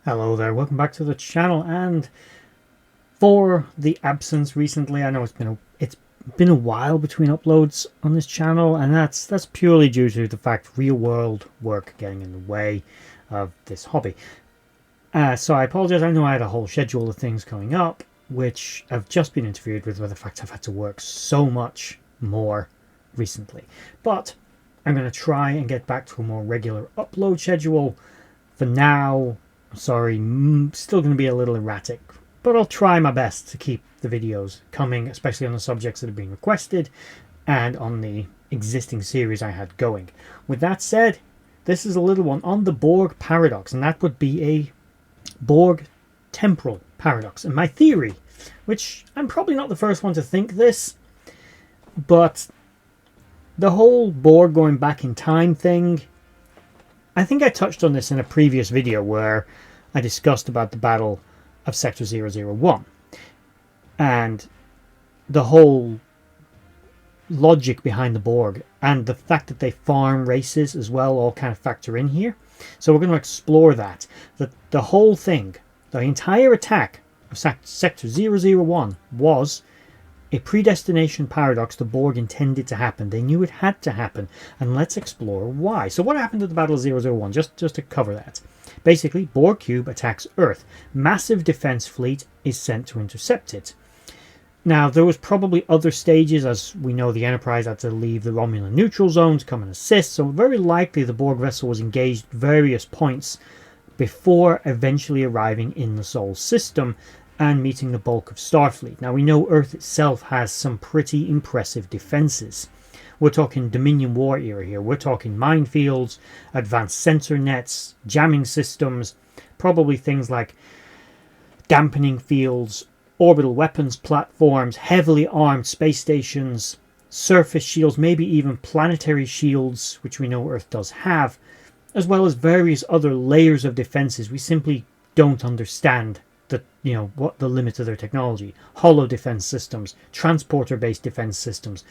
Hello there, welcome back to the channel. And for the absence recently, I know it's been a while between uploads on this channel, and that's purely due to the fact real world work getting in the way of this hobby. So I apologize. I know I had a whole schedule of things coming up which have just been interfered with by the fact I've had to work so much more recently, but I'm going to try and get back to a more regular upload schedule. For now, sorry, still going to be a little erratic, but I'll try my best to keep the videos coming, especially on the subjects that have been requested and on the existing series I had going. With that said, this is a little one on the Borg paradox, and that would be a Borg temporal paradox. And my theory, which I'm probably not the first one to think this, but the whole Borg going back in time thing, I think I touched on this in a previous video where I discussed about the Battle of Sector 001 and the whole logic behind the Borg and the fact that they farm races as well all kind of factor in here. So we're going to explore that. The whole thing, the entire attack of Sector 001 was a predestination paradox the Borg intended to happen. They knew it had to happen, and let's explore why. So what happened at the Battle of 001? Just to cover that. Basically, Borg Cube attacks Earth. Massive defense fleet is sent to intercept it. Now, there was probably other stages, as we know the Enterprise had to leave the Romulan neutral zone to come and assist, so very likely the Borg vessel was engaged at various points before eventually arriving in the Sol system and meeting the bulk of Starfleet. Now, we know Earth itself has some pretty impressive defenses. We're talking Dominion War era here. We're talking minefields, advanced sensor nets, jamming systems, probably things like dampening fields, orbital weapons platforms, heavily armed space stations, surface shields, maybe even planetary shields, which we know Earth does have, as well as various other layers of defenses we simply don't understand what the limits of their technology. Hollow defense systems, transporter-based defense systems.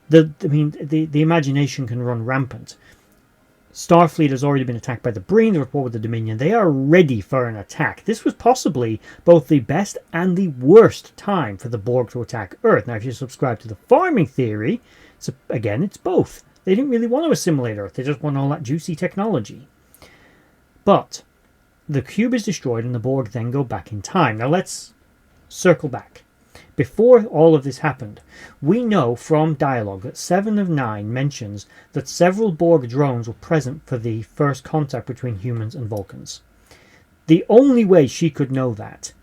The imagination can run rampant. Starfleet has already been attacked by the Breen, the report with the Dominion. They are ready for an attack. This was possibly both the best and the worst time for the Borg to attack Earth. Now, if you subscribe to the farming theory, it's both. They didn't really want to assimilate Earth. They just want all that juicy technology. But the cube is destroyed and the Borg then go back in time. Now let's circle back. Before all of this happened, we know from dialogue that 7 of 9 mentions that several Borg drones were present for the first contact between humans and Vulcans. The only way she could know that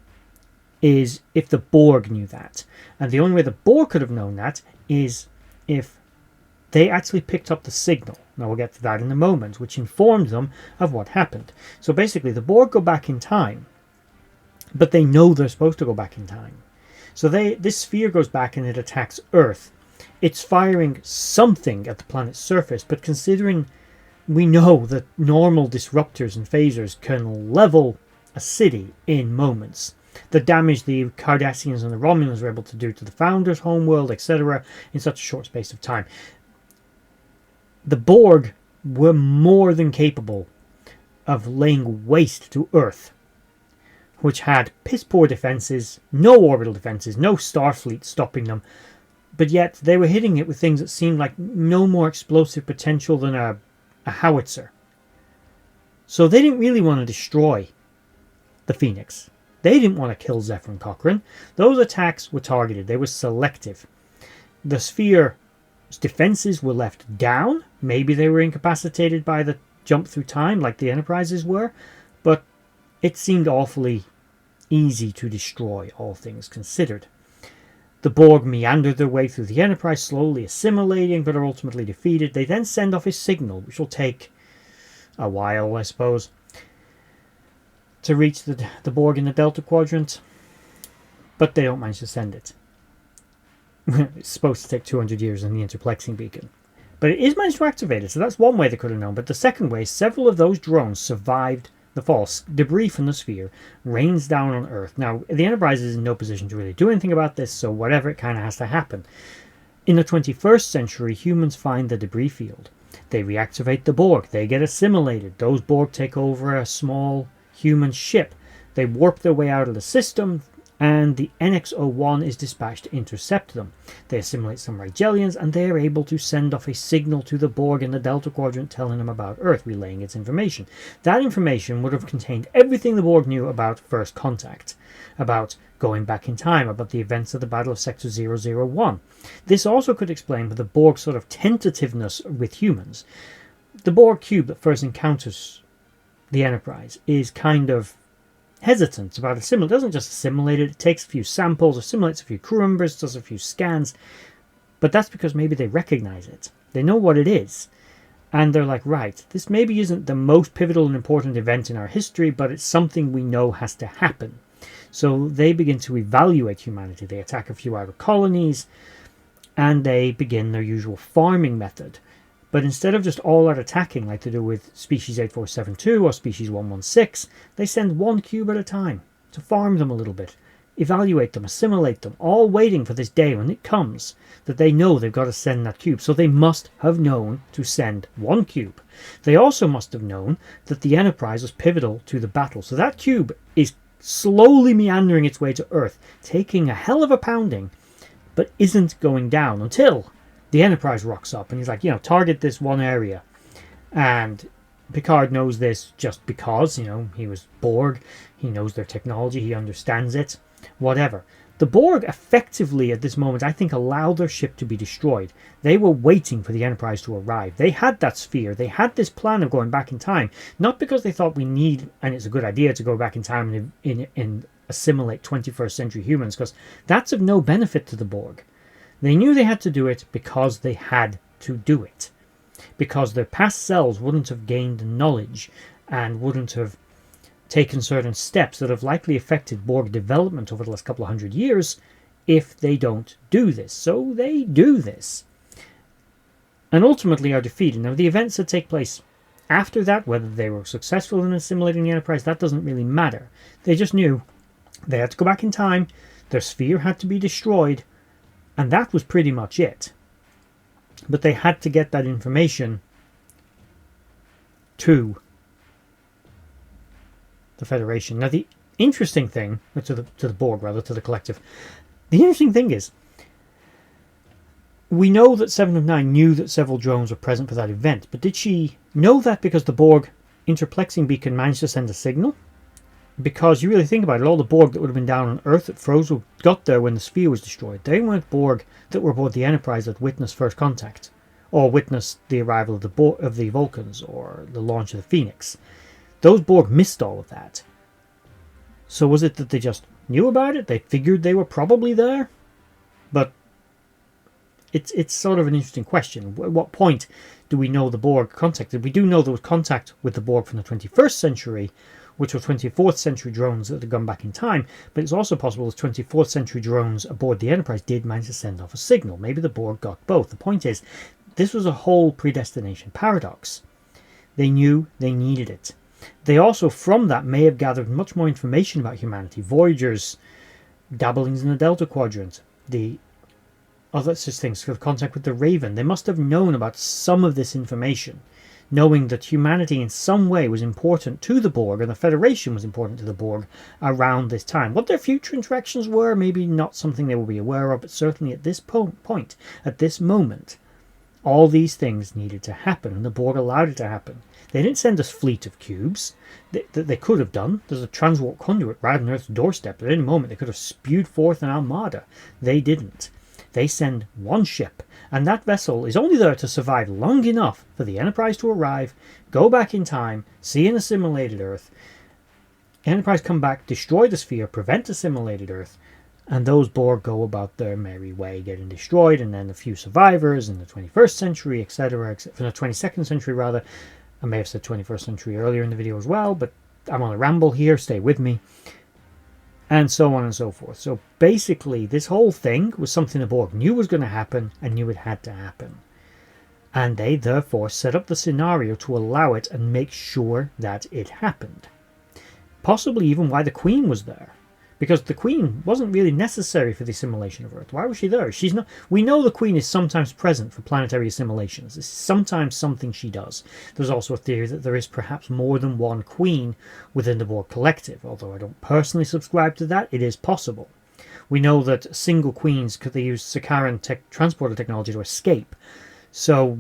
is if the Borg knew that. And the only way the Borg could have known that is if they actually picked up the signal. Now we'll get to that in a moment, which informed them of what happened. So basically the Borg go back in time, but they know they're supposed to go back in time. So this sphere goes back and it attacks Earth. It's firing something at the planet's surface, but considering we know that normal disruptors and phasers can level a city in moments, the damage the Cardassians and the Romulans were able to do to the Founders' homeworld, etc., in such a short space of time, the Borg were more than capable of laying waste to Earth, which had piss-poor defenses, no orbital defenses, no Starfleet stopping them, but yet they were hitting it with things that seemed like no more explosive potential than a howitzer. So they didn't really want to destroy the Phoenix. They didn't want to kill Zephyr and Cochrane. Those attacks were targeted. They were selective. The Sphere's defenses were left down. Maybe they were incapacitated by the jump through time like the Enterprises were, but it seemed awfully easy to destroy, all things considered. The Borg meandered their way through the Enterprise, slowly assimilating, but are ultimately defeated. They then send off a signal, which will take a while, I suppose, to reach the Borg in the Delta Quadrant, but they don't manage to send it. It's supposed to take 200 years in the interplexing beacon. But it is managed to activate it, so that's one way they could have known. But the second way, several of those drones survived the fall. Debris from the sphere rains down on Earth. Now, the Enterprise is in no position to really do anything about this, so whatever, it kind of has to happen. In the 21st century, humans find the debris field. They reactivate the Borg. They get assimilated. Those Borg take over a small human ship. They warp their way out of the system, and the NX-01 is dispatched to intercept them. They assimilate some Rigelians, and they are able to send off a signal to the Borg in the Delta Quadrant telling them about Earth, relaying its information. That information would have contained everything the Borg knew about First Contact, about going back in time, about the events of the Battle of Sector 001. This also could explain the Borg's sort of tentativeness with humans. The Borg cube that first encounters the Enterprise is kind of hesitant about assimilating. It doesn't just assimilate it, it takes a few samples, assimilates a few crew members, does a few scans, but that's because maybe they recognize it. They know what it is, and they're like, right, this maybe isn't the most pivotal and important event in our history, but it's something we know has to happen. So they begin to evaluate humanity. They attack a few outer colonies, and they begin their usual farming method. But instead of just all-out attacking like they do with Species 8472 or Species 116, they send one cube at a time to farm them a little bit, evaluate them, assimilate them, all waiting for this day when it comes that they know they've got to send that cube. So they must have known to send one cube. They also must have known that the Enterprise was pivotal to the battle. So that cube is slowly meandering its way to Earth, taking a hell of a pounding, but isn't going down until the Enterprise rocks up and he's like, target this one area. And Picard knows this just because, he was Borg, he knows their technology, he understands it, whatever. The Borg effectively at this moment, I think, allowed their ship to be destroyed. They were waiting for the Enterprise to arrive. They had that sphere, they had this plan of going back in time, not because they thought we need, and it's a good idea to go back in time and assimilate 21st century humans, because that's of no benefit to the Borg. They knew they had to do it because they had to do it. Because their past selves wouldn't have gained knowledge and wouldn't have taken certain steps that have likely affected Borg development over the last couple of hundred years if they don't do this. So they do this. And ultimately are defeated. Now the events that take place after that, whether they were successful in assimilating the Enterprise, that doesn't really matter. They just knew they had to go back in time, their sphere had to be destroyed, and that was pretty much it. But they had to get that information to the Federation. Now the interesting thing, to the Borg rather, to the collective, the interesting thing is, we know that 7 of 9 knew that several drones were present for that event, but did she know that because the Borg interplexing beacon managed to send a signal? Because you really think about it, all the Borg that would have been down on Earth that froze got there when the sphere was destroyed. They weren't Borg that were aboard the Enterprise that witnessed First Contact, or witnessed the arrival of the Vulcans, or the launch of the Phoenix. Those Borg missed all of that. So was it that they just knew about it? They figured they were probably there? But it's sort of an interesting question. At what point do we know the Borg contacted? We do know there was contact with the Borg from the 21st century, which were 24th century drones that had gone back in time, but it's also possible that 24th century drones aboard the Enterprise did manage to send off a signal. Maybe the Borg got both. The point is, this was a whole predestination paradox. They knew they needed it. They also, from that, may have gathered much more information about humanity. Voyager's dabblings in the Delta Quadrant, the other such things, contact with the Raven. They must have known about some of this information, knowing that humanity in some way was important to the Borg, and the Federation was important to the Borg around this time. What their future interactions were, maybe not something they will be aware of, but certainly at this point, at this moment, all these things needed to happen, and the Borg allowed it to happen. They didn't send us fleet of cubes that they could have done. There's a transwarp conduit right on Earth's doorstep. At any moment, they could have spewed forth an armada. They didn't. They send one ship, and that vessel is only there to survive long enough for the Enterprise to arrive, go back in time, see an assimilated Earth, Enterprise come back, destroy the sphere, prevent assimilated Earth, and those Borg go about their merry way, getting destroyed, and then a few survivors in the 21st century, etc., from the 22nd century rather. I may have said 21st century earlier in the video as well, but I'm on a ramble here, stay with me. And so on and so forth. So basically, this whole thing was something the Borg knew was going to happen and knew it had to happen. And they therefore set up the scenario to allow it and make sure that it happened. Possibly even why the Queen was there. because the Queen wasn't really necessary for the assimilation of Earth. Why was she there? She's not. We know the Queen is sometimes present for planetary assimilations. It's sometimes something she does. There's also a theory that there is perhaps more than one Queen within the Borg collective, although I don't personally subscribe to that. It is possible. We know that single Queens, could they use Sakaran transporter technology to escape. So,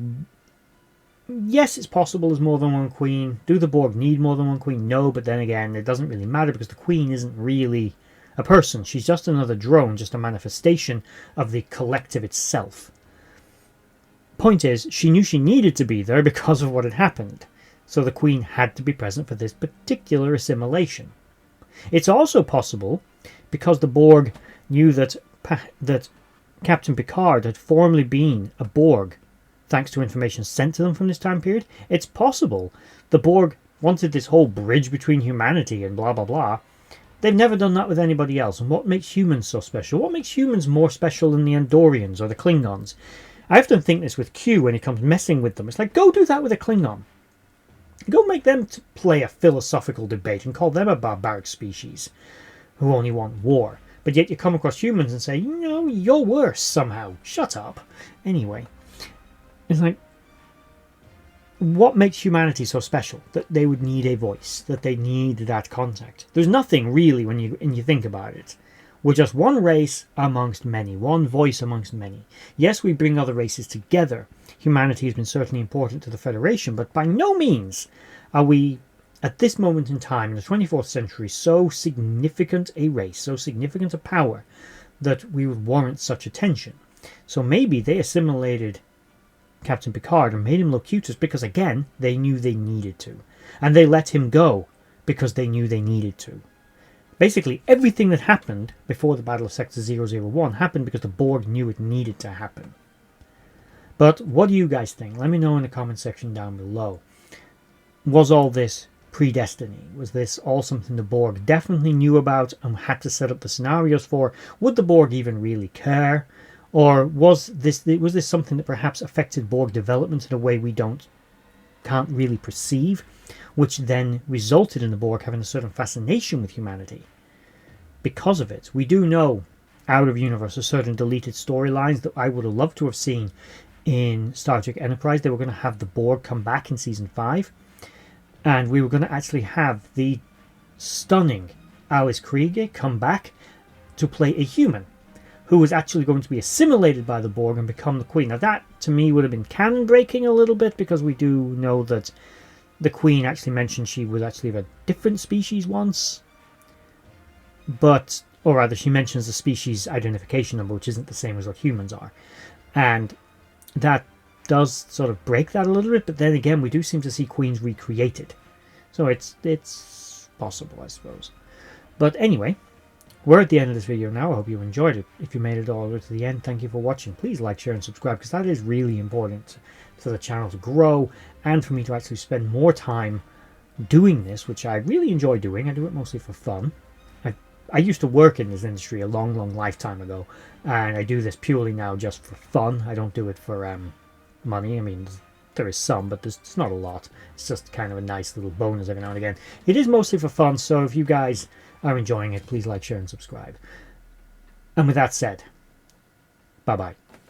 yes, it's possible there's more than one Queen. Do the Borg need more than one Queen? No, but then again, it doesn't really matter because the Queen isn't really a person. She's just another drone, just a manifestation of the collective itself. Point is, she knew she needed to be there because of what had happened. So the Queen had to be present for this particular assimilation. It's also possible, because the Borg knew that Captain Picard had formerly been a Borg, thanks to information sent to them from this time period, it's possible the Borg wanted this whole bridge between humanity and blah blah blah. They've never done that with anybody else. And what makes humans so special? What makes humans more special than the Andorians or the Klingons? I often think this with Q when he comes messing with them. It's like, go do that with a Klingon. Go make them play a philosophical debate and call them a barbaric species who only want war. But yet you come across humans and say, you know, you're worse somehow. Shut up. Anyway, it's like, what makes humanity so special that they would need a voice, that they need that contact? There's nothing really when you think about it. We're just one race amongst many, one voice amongst many. Yes, we bring other races together. Humanity has been certainly important to the Federation, but by no means are we, at this moment in time, in the 24th century, so significant a race, so significant a power, that we would warrant such attention. So maybe they assimilated Captain Picard and made him Locutus because, again, they knew they needed to. And they let him go because they knew they needed to. Basically, everything that happened before the Battle of Sector 001 happened because the Borg knew it needed to happen. But what do you guys think? Let me know in the comment section down below. Was all this predestiny? Was this all something the Borg definitely knew about and had to set up the scenarios for? Would the Borg even really care? Or was this something that perhaps affected Borg development in a way we can't really perceive, which then resulted in the Borg having a certain fascination with humanity? Because of it, we do know out of universe certain deleted storylines that I would have loved to have seen in Star Trek Enterprise. They were going to have the Borg come back in season 5, and we were going to actually have the stunning Alice Krige come back to play a human who was actually going to be assimilated by the Borg and become the Queen. Now that, to me, would have been canon-breaking a little bit, because we do know that the Queen actually mentioned she was actually of a different species once. But, or rather, she mentions the species identification number, which isn't the same as what humans are. And that does sort of break that a little bit, but then again, we do seem to see Queens recreated. So it's possible, I suppose. But anyway, we're at the end of this video now. I hope you enjoyed it. If you made it all the way to the end, thank you for watching. Please like, share and subscribe, because that is really important for the channel to grow and for me to actually spend more time doing this, which I really enjoy doing. I do it mostly for fun. I used to work in this industry a long lifetime ago, and I do this purely now just for fun. I don't do it for money. I mean, there is some, but there's not a lot. It's just kind of a nice little bonus every now and again. It is mostly for fun, so if you guys are enjoying it, please like, share and subscribe. And with that said, bye bye.